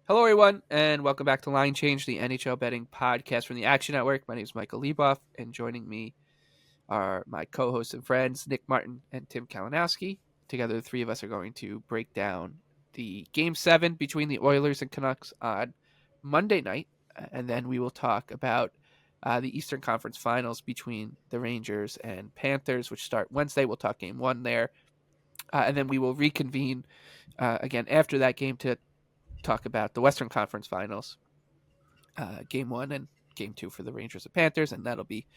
Hello, everyone, and welcome back to Line Change, the NHL betting podcast from the Action Network. My name is Michael Leboff, and joining me are my co-hosts and friends, Nick Martin and Tim Kalinowski. Together, the three of us are going to break down the Game 7 between the Oilers and Canucks on Monday night, and then we will talk about the Eastern Conference Finals between the Rangers and Panthers, which start Wednesday. We'll talk Game 1 there, and then we will reconvene again after that game to talk about the Western Conference Finals, Game 1 and Game 2 for the Rangers and Panthers, and that'll be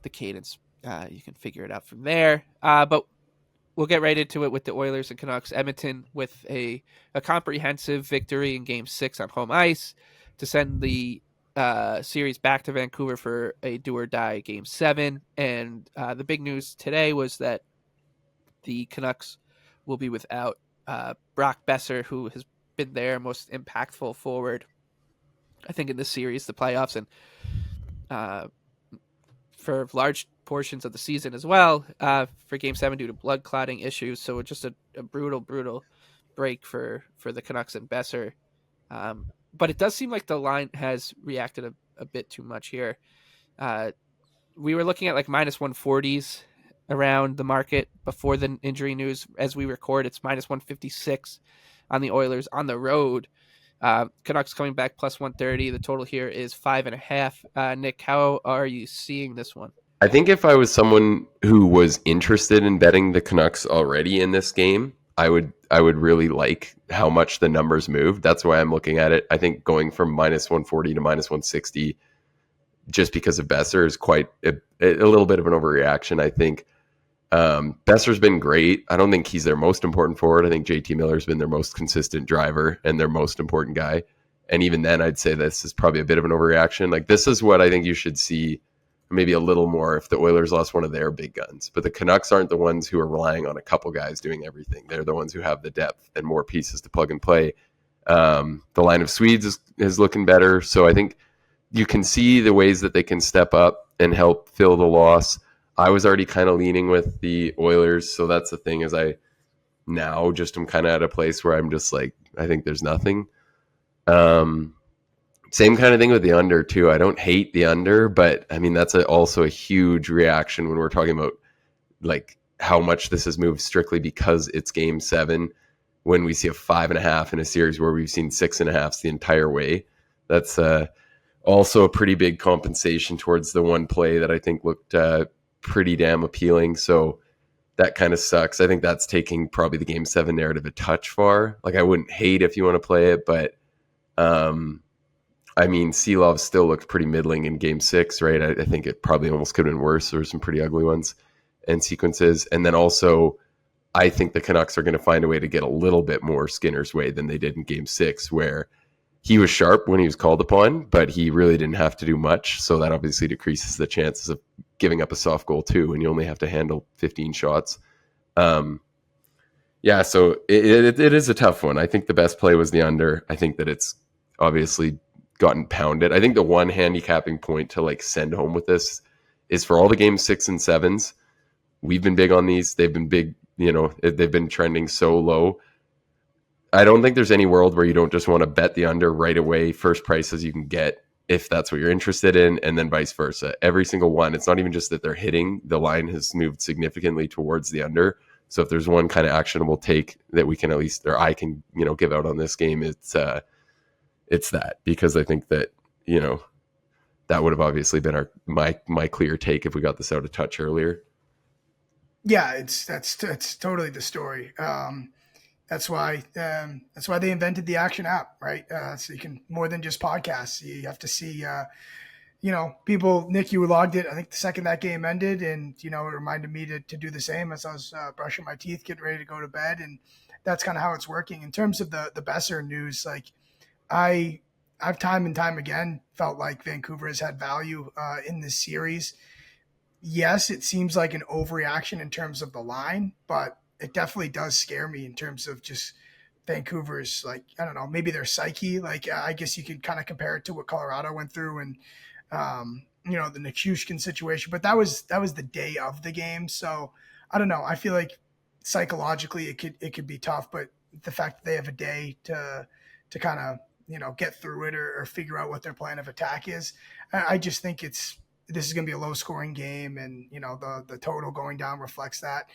the cadence. You can figure it out from there. But we'll get right into it with the Oilers and Canucks. Edmonton with a comprehensive victory in Game 6 on home ice to send the series back to Vancouver for a do-or-die Game 7. And the big news today was that the Canucks will be without Brock Besser, who has been their most impactful forward, I think, in this series, the playoffs, and for large portions of the season as well, for Game 7 due to blood clotting issues. So just a brutal break for the Canucks and Besser. But it does seem like the line has reacted a bit too much here. We were looking at like minus 140s around the market before the injury news. As we record, it's minus 156 on the Oilers on the road. Canucks coming back plus 130. The total here is 5.5. Nick, how are you seeing this one? I think if I was someone who was interested in betting the Canucks already in this game, I would really like how much the numbers moved. That's why I'm looking at it. I think going from minus 140 to minus 160 just because of Besser is quite a little bit of an overreaction. I think Besser's been great. I don't think he's their most important forward. I think JT Miller's been their most consistent driver and their most important guy. And even then, I'd say this is probably a bit of an overreaction. Like, this is what I think you should see, maybe a little more if the Oilers lost one of their big guns. But the Canucks aren't the ones who are relying on a couple guys doing everything. They're the ones who have the depth and more pieces to plug and play. The line of Swedes is looking better. So I think you can see the ways that they can step up and help fill the loss. I was already kind of leaning with the Oilers. So that's the thing, is I now just am kind of at a place where I'm just like, I think there's nothing. Same kind of thing with the under too. I don't hate the under, but I mean, that's also a huge reaction when we're talking about like how much this has moved strictly because it's Game 7. When we see a 5.5 in a series where we've seen 6.5 the entire way, that's also a pretty big compensation towards the one play that I think looked pretty damn appealing. So that kind of sucks. I think that's taking probably the Game 7 narrative a touch far. Like, I wouldn't hate if you want to play it, but I mean, Seelov still looked pretty middling in Game 6, right? I think it probably almost could have been worse. There were some pretty ugly ones and sequences. And then also, I think the Canucks are going to find a way to get a little bit more Skinner's way than they did in Game 6, where he was sharp when he was called upon, but he really didn't have to do much. So that obviously decreases the chances of giving up a soft goal too, and you only have to handle 15 shots. Yeah, so it is a tough one. I think the best play was the under. I think that it's obviously gotten pounded. I think the one handicapping point to like send home with this is for all the Game 6 and 7s. We've been big on these. They've been big, they've been trending so low. I don't think there's any world where you don't just want to bet the under right away, first prices you can get, if that's what you're interested in, and then vice versa. Every single one. It's not even just that they're hitting. The line has moved significantly towards the under. So if there's one kind of actionable take that we can at least, or I can, give out on this game, it's that, because I think that, that would have obviously been my clear take if we got this out a touch earlier. Yeah, that's totally the story. That's why they invented the Action app, right? So you can, more than just podcasts, you have to see, people. Nick, you logged it, I think, the second that game ended, and it reminded me to do the same as I was brushing my teeth, getting ready to go to bed, and that's kind of how it's working. In terms of the Besser news, like I've time and time again felt like Vancouver has had value in this series. Yes, it seems like an overreaction in terms of the line, but it definitely does scare me in terms of just Vancouver's, like, I don't know, maybe their psyche. Like, I guess you could kind of compare it to what Colorado went through and, the Nichushkin situation, but that was the day of the game. So I don't know. I feel like psychologically it could be tough, but the fact that they have a day to kind of get through it or figure out what their plan of attack is. I just think this is going to be a low scoring game, and the total going down reflects that.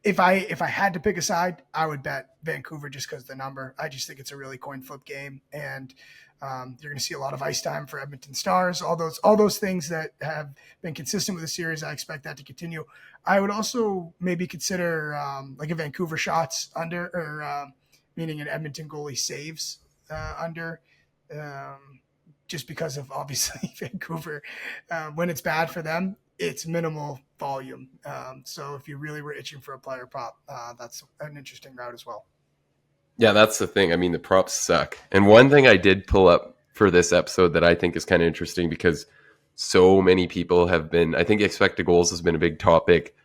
If I had to pick a side, I would bet Vancouver just because of the number. I just think it's a really coin flip game, and you're going to see a lot of ice time for Edmonton Stars. All those things that have been consistent with the series, I expect that to continue. I would also maybe consider like a Vancouver shots under, or meaning an Edmonton goalie saves under, just because of obviously Vancouver. When it's bad for them, it's minimal volume. So if you really were itching for a player prop, that's an interesting route as well. Yeah, that's the thing. I mean, the props suck. And one thing I did pull up for this episode that I think is kind of interesting, because so many people have been, I think expected goals has been a big topic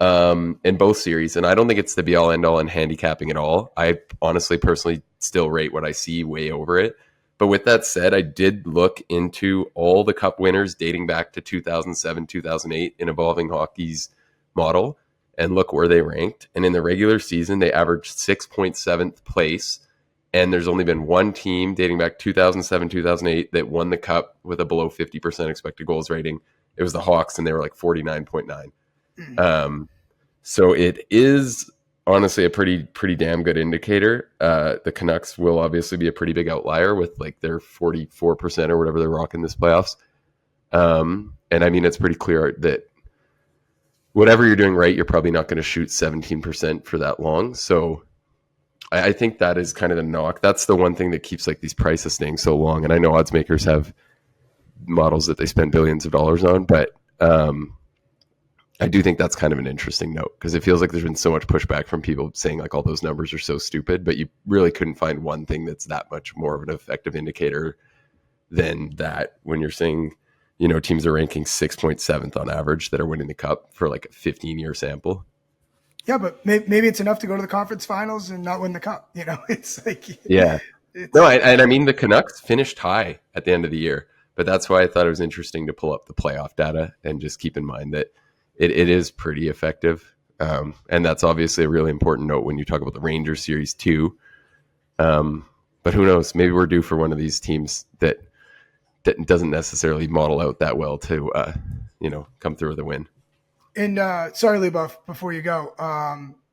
in both series. And I don't think it's the be all end all in handicapping at all. I honestly, personally still rate what I see way over it. But with that said, I did look into all the cup winners dating back to 2007, 2008 in Evolving Hockey's model, and look where they ranked. And in the regular season, they averaged 6.7th place. And there's only been one team dating back 2007, 2008 that won the cup with a below 50% expected goals rating. It was the Hawks, and they were like 49.9. So it is honestly a pretty damn good indicator. The Canucks will obviously be a pretty big outlier with like their 44% or whatever they're rocking this playoffs. And I mean, it's pretty clear that whatever you're doing right, you're probably not going to shoot 17% for that long. So I think that is kind of the knock. That's the one thing that keeps like these prices staying so long. And I know odds makers have models that they spend billions of dollars on, but I do think that's kind of an interesting note, because it feels like there's been so much pushback from people saying like all those numbers are so stupid, but you really couldn't find one thing that's that much more of an effective indicator than that when you're saying, teams are ranking 6.7th on average that are winning the cup for like a 15-year sample. Yeah, but maybe it's enough to go to the conference finals and not win the cup. It's like, yeah. No, and I mean, the Canucks finished high at the end of the year, but that's why I thought it was interesting to pull up the playoff data and just keep in mind that it is pretty effective. And that's obviously a really important note when you talk about the Rangers series too. But who knows? Maybe we're due for one of these teams that doesn't necessarily model out that well to, come through with a win. And sorry, Leboff, before you go,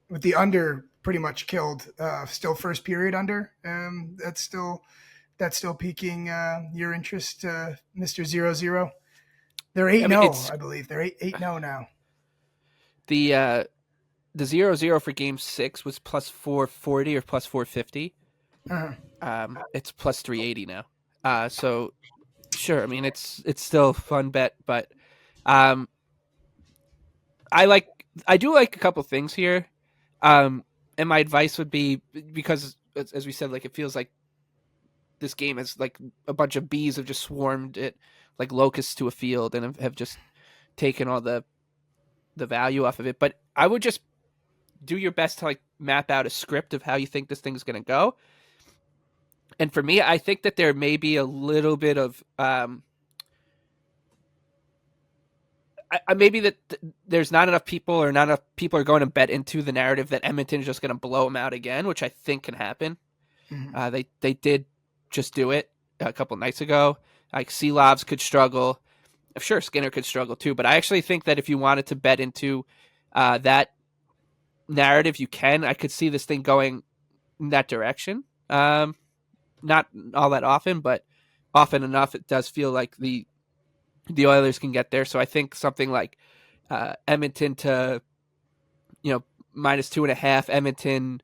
with the under pretty much killed, still first period under. That's still piquing your interest, Mr. 0-0. They're 8-0, I believe. They're 8-0 now. The 0-0 for Game 6 was plus 440 or plus 450. It's plus 380 now. So sure, I mean it's still a fun bet, but I do like a couple things here. And my advice would be, because as we said, like it feels like this game is like a bunch of bees have just swarmed it like locusts to a field and have just taken all the value off of it. But I would just do your best to like map out a script of how you think this thing's going to go. And for me, I think that there may be a little bit of maybe that there's not enough people, or not enough people are going to bet into the narrative that Edmonton is just going to blow them out again, which I think can happen. Mm-hmm. They did just do it a couple nights ago. Like Seelovs could struggle. I'm sure Skinner could struggle too, but I actually think that if you wanted to bet into that narrative, you can. I could see this thing going in that direction. Not all that often, but often enough, it does feel like the Oilers can get there. So I think something like Edmonton to, minus 2.5, Edmonton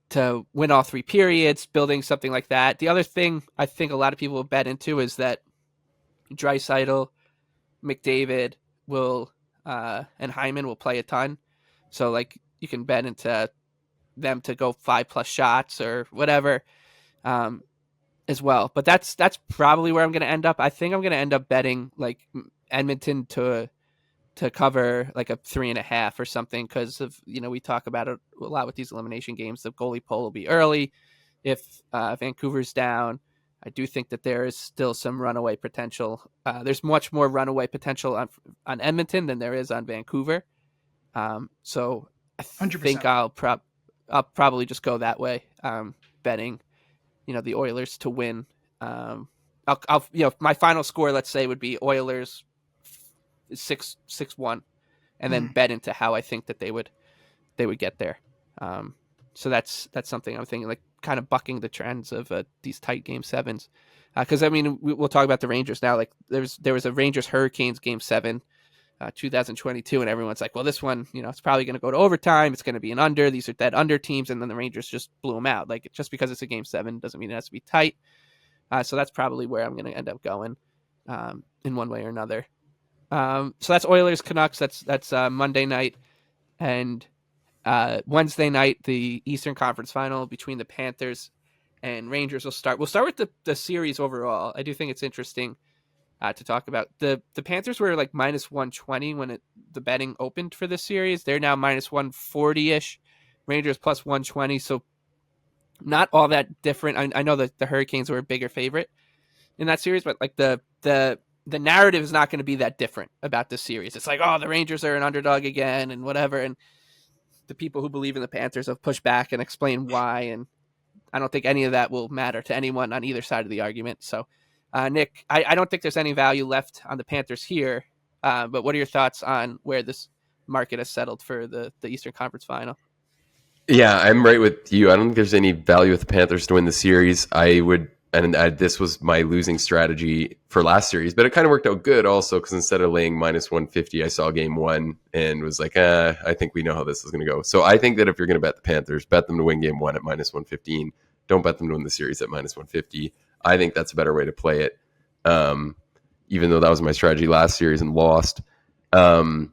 to win all three periods, building something like that. The other thing I think a lot of people will bet into is that Draisaitl, McDavid will and Hyman will play a ton. So like you can bet into them to go 5+ shots or whatever as well. But that's probably where I'm going to end up. I think I'm going to end up betting like Edmonton to cover like a 3.5 or something, because of, we talk about it a lot with these elimination games. The goalie poll will be early. If Vancouver's down, I do think that there is still some runaway potential. There's much more runaway potential on Edmonton than there is on Vancouver. So I 100%. Think I'll probably just go that way, betting the Oilers to win. I'll my final score, let's say, would be Oilers 6-1, and then bet into how I think that they would get there. So that's something I'm thinking, like kind of bucking the trends of these tight game sevens. Because I mean, we'll talk about the Rangers now. Like there was a Rangers Hurricanes game 7, 2022, and everyone's like, well, this one, it's probably going to go to overtime. It's going to be an under. These are dead under teams, and then the Rangers just blew them out. Like, just because it's a game 7 doesn't mean it has to be tight. So that's probably where I'm going to end up going in one way or another. So that's Oilers Canucks. That's Monday night, and Wednesday night the Eastern Conference Final between the Panthers and Rangers will start. We'll start with the series overall. I do think it's interesting to talk about. The Panthers were like minus 120 when the betting opened for this series. They're now minus 140-ish. Rangers plus 120. So not all that different. I know that the Hurricanes were a bigger favorite in that series, but like the narrative is not going to be that different about this series. It's like, oh, the Rangers are an underdog again and whatever. And the people who believe in the Panthers have pushed back and explained why. And I don't think any of that will matter to anyone on either side of the argument. So, Nick, I don't think there's any value left on the Panthers here. But what are your thoughts on where this market has settled for the Eastern Conference Final? Yeah, I'm right with you. I don't think there's any value with the Panthers to win the series. This was my losing strategy for last series, but it kind of worked out good also, because instead of laying minus 150, I saw game 1 and was like, I think we know how this is going to go. So I think that if you're going to bet the Panthers, bet them to win game 1 at minus 115. Don't bet them to win the series at minus 150. I think that's a better way to play it, even though that was my strategy last series and lost. And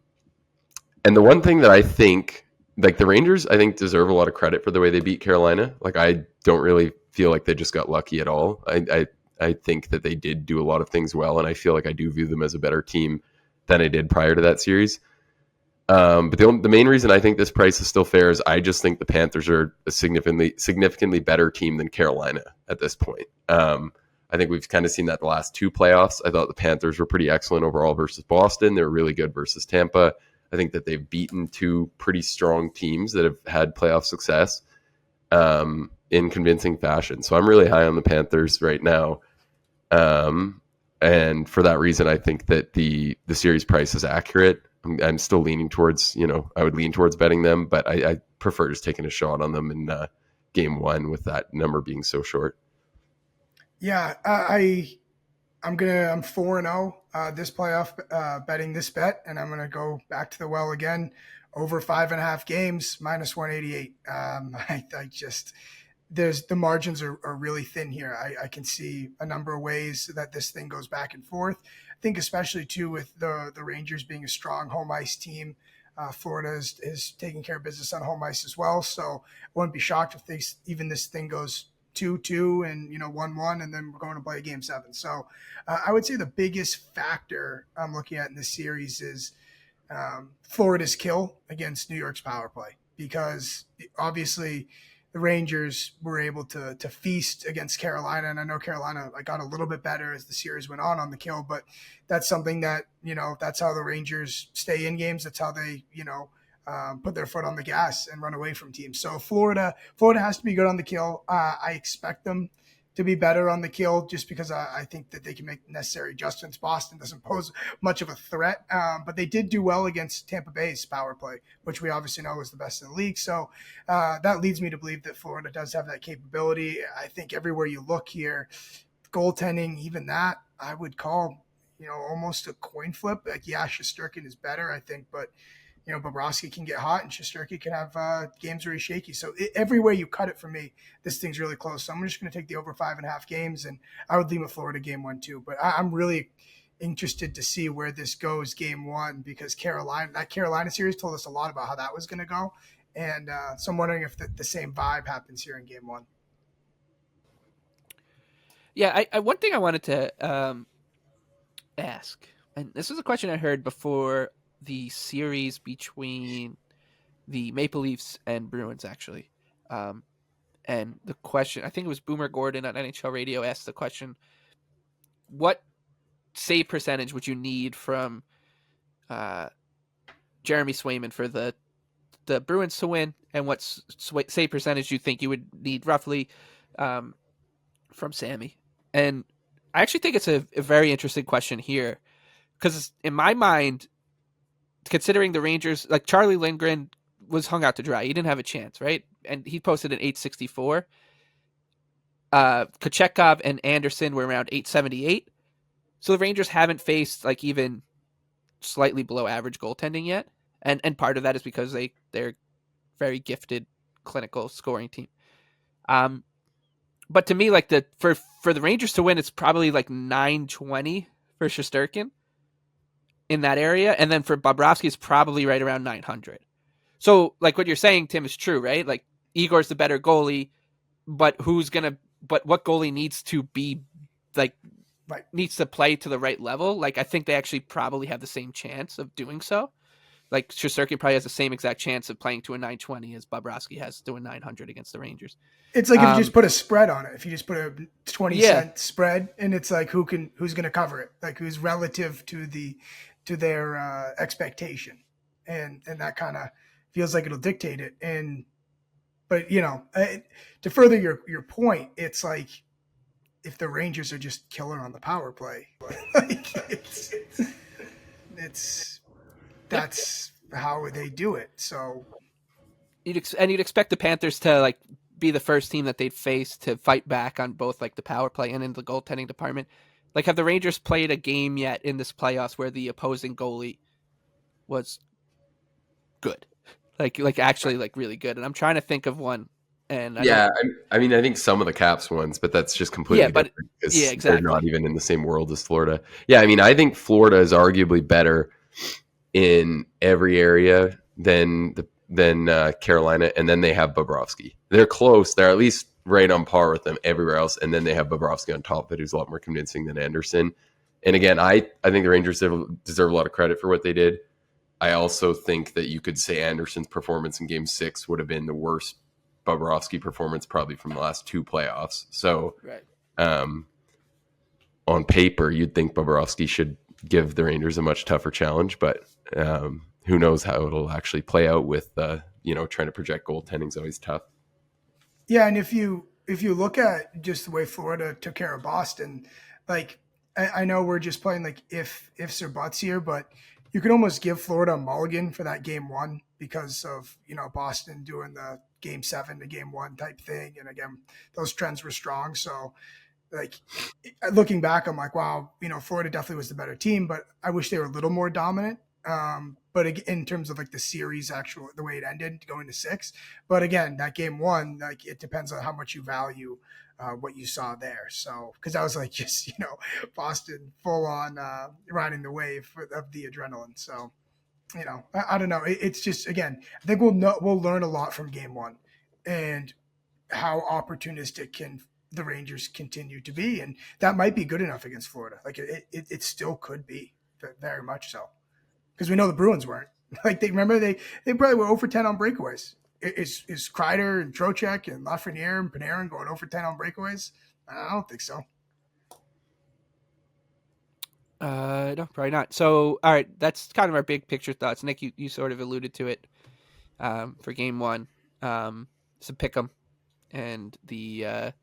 the one thing that I think, like the Rangers, I think deserve a lot of credit for the way they beat Carolina. Like, I don't really feel like they just got lucky at all. I think that they did do a lot of things well, and I feel like I do view them as a better team than I did prior to that series. But the main reason I think this price is still fair is I just think the Panthers are a significantly better team than Carolina at this point. I think we've kind of seen that the last 2 playoffs. I thought the Panthers were pretty excellent overall versus Boston. They were really good versus Tampa. I think that they've beaten 2 pretty strong teams that have had playoff success in convincing fashion. So I'm really high on the Panthers right now. And for that reason, I think that the series price is accurate. I'm still leaning towards, I would lean towards betting them, but I prefer just taking a shot on them in game 1 with that number being so short. Yeah, I'm 4-0 this playoff betting this bet, and I'm gonna go back to the well again. Over 5.5 games, minus 188. I just the margins are really thin here. I can see a number of ways that this thing goes back and forth. I think especially too with the Rangers being a strong home ice team. Florida is taking care of business on home ice as well, so I wouldn't be shocked if this thing goes 2-2 and 1-1, and then we're going to play a game 7. So I would say the biggest factor I'm looking at in this series is Florida's kill against New York's power play, because obviously the Rangers were able to feast against Carolina, and I know Carolina got a little bit better as the series went on the kill, but that's something that that's how the Rangers stay in games. That's how they put their foot on the gas and run away from teams. So Florida has to be good on the kill. I expect them to be better on the kill just because I think that they can make necessary adjustments. Boston doesn't pose much of a threat, but they did do well against Tampa Bay's power play, which we obviously know is the best in the league. So that leads me to believe that Florida does have that capability. I think everywhere you look here, goaltending, even that, I would call, almost a coin flip. Like, yeah, Shesterkin is better, I think, but Bobrovsky can get hot and Shesterkin can have games where he's shaky. So every way you cut it for me, this thing's really close. So I'm just going to take the over 5.5 games, and I would lean with Florida game 1 too. But I'm really interested to see where this goes game 1, because that Carolina series told us a lot about how that was going to go. And so I'm wondering if the same vibe happens here in game 1. Yeah, one thing I wanted to ask, and this was a question I heard before the series between the Maple Leafs and Bruins, actually. And the question, I think it was Boomer Gordon on NHL Radio asked the question, what save percentage would you need from Jeremy Swayman for the Bruins to win, and what save percentage you think you would need roughly from Sammy. And I actually think it's a very interesting question here because in my mind, considering the Rangers, like Charlie Lindgren was hung out to dry. He didn't have a chance, right? And he posted an 864. Kochetkov and Anderson were around 878. So the Rangers haven't faced like even slightly below average goaltending yet. And part of that is because they're very gifted clinical scoring team. But to me, like for the Rangers to win, it's probably like 920 for Shesterkin in that area, and then for Bobrovsky, it's probably right around 900. So, like what you're saying, Tim, is true, right? Like Igor's the better goalie, but what goalie needs to be like Right. needs to play to the right level? Like I think they actually probably have the same chance of doing so. Like Shesterkin probably has the same exact chance of playing to a 920 as Bobrovsky has to a 900 against the Rangers. It's like if you just put a spread on it. If you just put a 20-cent spread, and it's like who's going to cover it, like who's relative to their expectation, and that kind of feels like it'll dictate it. But to further your point, it's like if the Rangers are just killer on the power play, like that's how they do it. So you'd expect the Panthers to like be the first team that they'd face to fight back on both like the power play and in the goaltending department. Like, have the Rangers played a game yet in this playoffs where the opposing goalie was good, like actually like really good? And I'm trying to think of one. And I mean, I think some of the Caps ones, but that's just completely different because exactly. they're not even in the same world as Florida. Yeah, I mean, I think Florida is arguably better in every area than Carolina, and then they have Bobrovsky. They're close. They're at least right on par with them everywhere else, and then they have Bobrovsky on top of it, who's a lot more convincing than Anderson. And again, I think the Rangers deserve a lot of credit for what they did. I also think that you could say Anderson's performance in Game 6 would have been the worst Bobrovsky performance probably from the last two playoffs. So, right. On paper, you'd think Bobrovsky should give the Rangers a much tougher challenge, but who knows how it'll actually play out with trying to project goaltending is always tough. Yeah, and if you look at just the way Florida took care of Boston, like I know we're just playing like ifs or buts here, but you could almost give Florida a mulligan for that Game 1 because of Boston doing the Game 7 to Game 1 type thing, and again those trends were strong. So like looking back, I'm like, wow, Florida definitely was the better team, but I wish they were a little more dominant. But in terms of like the series, the way it ended going to 6, but again, that Game 1, like it depends on how much you value what you saw there. So, cause I was like, just, Boston full on riding the wave of the adrenaline. So, I don't know. It's just, again, I think we'll learn a lot from Game 1 and how opportunistic can the Rangers continue to be. And that might be good enough against Florida. Like it still could be very much so. Because we know the Bruins weren't. Like they probably were 0 for 10 on breakaways. Is Kreider and Trocheck and Lafreniere and Panarin going 0 for 10 on breakaways? I don't think so. No, probably not. So, all right, that's kind of our big picture thoughts. Nick, you sort of alluded to it for Game 1. It's a pick 'em, and the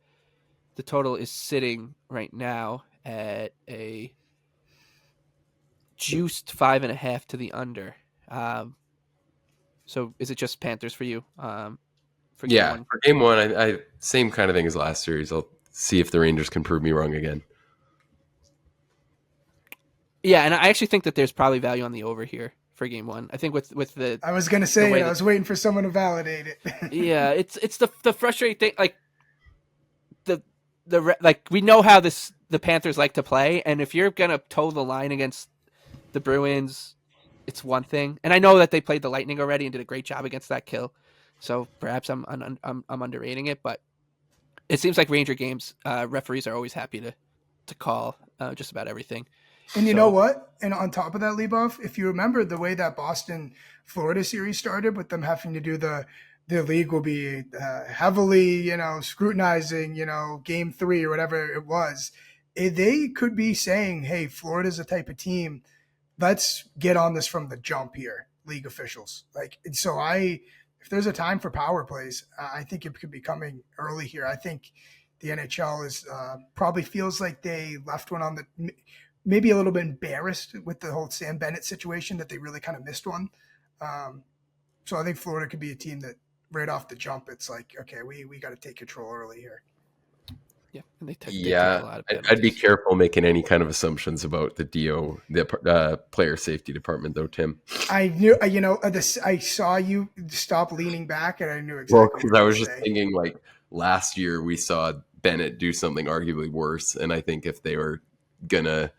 total is sitting right now at a juiced 5.5 to the under. So is it just Panthers for you? For Game 1? For Game 1, I same kind of thing as last series. I'll see if the Rangers can prove me wrong again. Yeah, and I actually think that there's probably value on the over here for Game 1. I think with the I was gonna say I was waiting for someone to validate it. Yeah, it's the frustrating thing. Like like we know how the Panthers like to play, and if you're gonna toe the line against the Bruins, it's one thing. And I know that they played the Lightning already and did a great job against that kill, so perhaps I'm underrating it. But it seems like Ranger games, referees are always happy to call just about everything. And you know what? And on top of that, Leboff, if you remember the way that Boston-Florida series started with them having to do the league will be heavily, scrutinizing, Game 3 or whatever it was, they could be saying, hey, Florida's the type of team, let's get on this from the jump here, league officials. Like, so if there's a time for power plays, I think it could be coming early here. I think the NHL is probably feels like they left one on the maybe a little bit embarrassed with the whole Sam Bennett situation that they really kind of missed one. So I think Florida could be a team that right off the jump, it's like, okay, we got to take control early here. Yeah, and they took a lot of I'd be careful making any kind of assumptions about the player safety department, though, Tim. I knew, I saw you stop leaning back, and I knew exactly. Well, because I was just thinking, like, last year we saw Bennett do something arguably worse, and I think if they were gonna,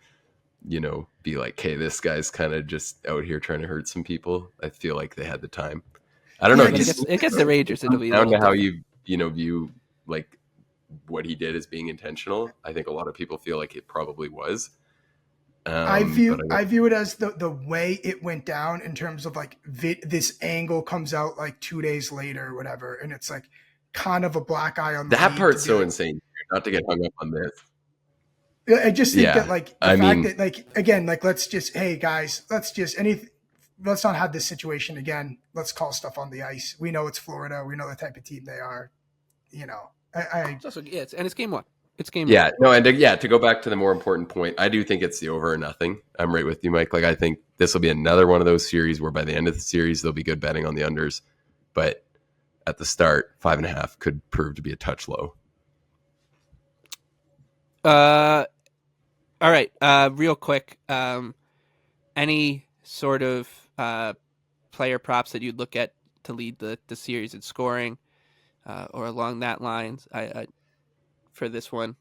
be like, hey, this guy's kind of just out here trying to hurt some people, I feel like they had the time. I don't know. It gets the Rangers to be down to how you view like what he did as being intentional. I think a lot of people feel like it probably was. I view it as the way it went down in terms of like this angle comes out like 2 days later or whatever, and it's like kind of a black eye on that part's so insane. Not to get hung up on this. I just think that like that like again, like let's just, hey guys, let's not have this situation again. Let's call stuff on the ice. We know it's Florida. We know the type of team they are. It's also, and it's game one. It's game one. one. No, and to go back to the more important point, I do think it's the over or nothing. I'm right with you, Mike. Like, I think this will be another one of those series where by the end of the series, there'll be good betting on the unders. But at the start, 5.5 could prove to be a touch low. All right. Real quick. Any sort of player props that you'd look at to lead the series in scoring or along that lines for this one?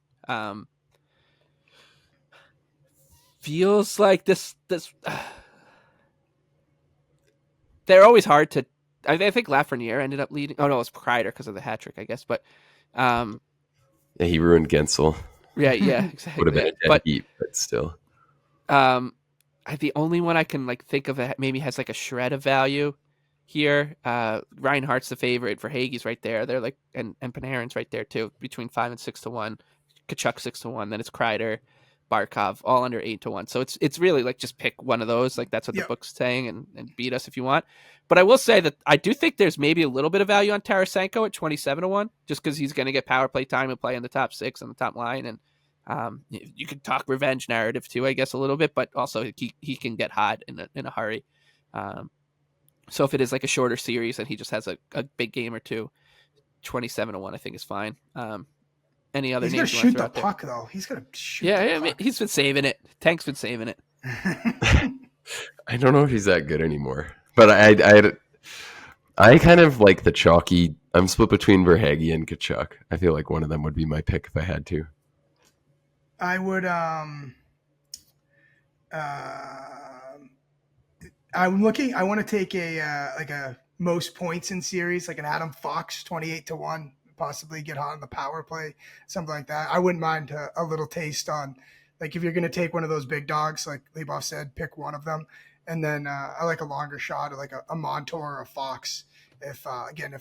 Feels like this they're always hard to. I think Lafreniere ended up leading. Oh no, it was Kreider because of the hat trick, I guess. But he ruined Gensel. Yeah, exactly. Would have been a dead heat, but still. The only one I can like think of that maybe has like a shred of value here. Reinhardt's the favorite. Verhaeghe's right there. They're like, and Panarin's right there too, between 5 and 6 to 1. Kachuk 6 to 1. Then it's Kreider, Barkov, all under 8 to 1. So it's really like just pick one of those. Like that's what the book's saying, and beat us if you want. But I will say that I do think there's maybe a little bit of value on Tarasenko at 27 to 1, just because he's going to get power play time and play in the top 6 on the top line. And you could talk revenge narrative too, I guess, a little bit, but also he can get hot in a hurry. So if it is like a shorter series and he just has a big game or two, 27 to 1, I think is fine. Any other names? He's gonna shoot the puck though. He's gonna shoot. Yeah, I mean, he's been saving it. Tank's been saving it. I don't know if he's that good anymore, but I kind of like the chalky. I'm split between Verhaeghe and Kachuk. I feel like one of them would be my pick if I had to. I would. I'm looking. I want to take a most points in series, like an Adam Fox, 28 to 1. Possibly get hot on the power play, something like that. I wouldn't mind a little taste on, like, if you're going to take one of those big dogs, like Leboff said, pick one of them. And then I like a longer shot, like a Montour or a Fox. If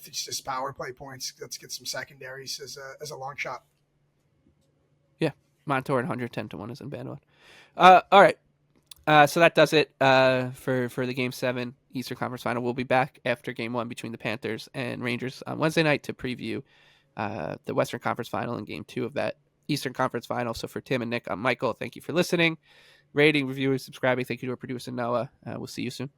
it's just power play points, let's get some secondaries as a long shot. Yeah, Montour and 110 to 1 isn't a bad one. All right. So that does it for the Game 7 Eastern Conference Final. We'll be back after Game 1 between the Panthers and Rangers on Wednesday night to preview the Western Conference Final and Game 2 of that Eastern Conference Final. So for Tim and Nick, I'm Michael. Thank you for listening, rating, reviewing, subscribing. Thank you to our producer, Noah. We'll see you soon.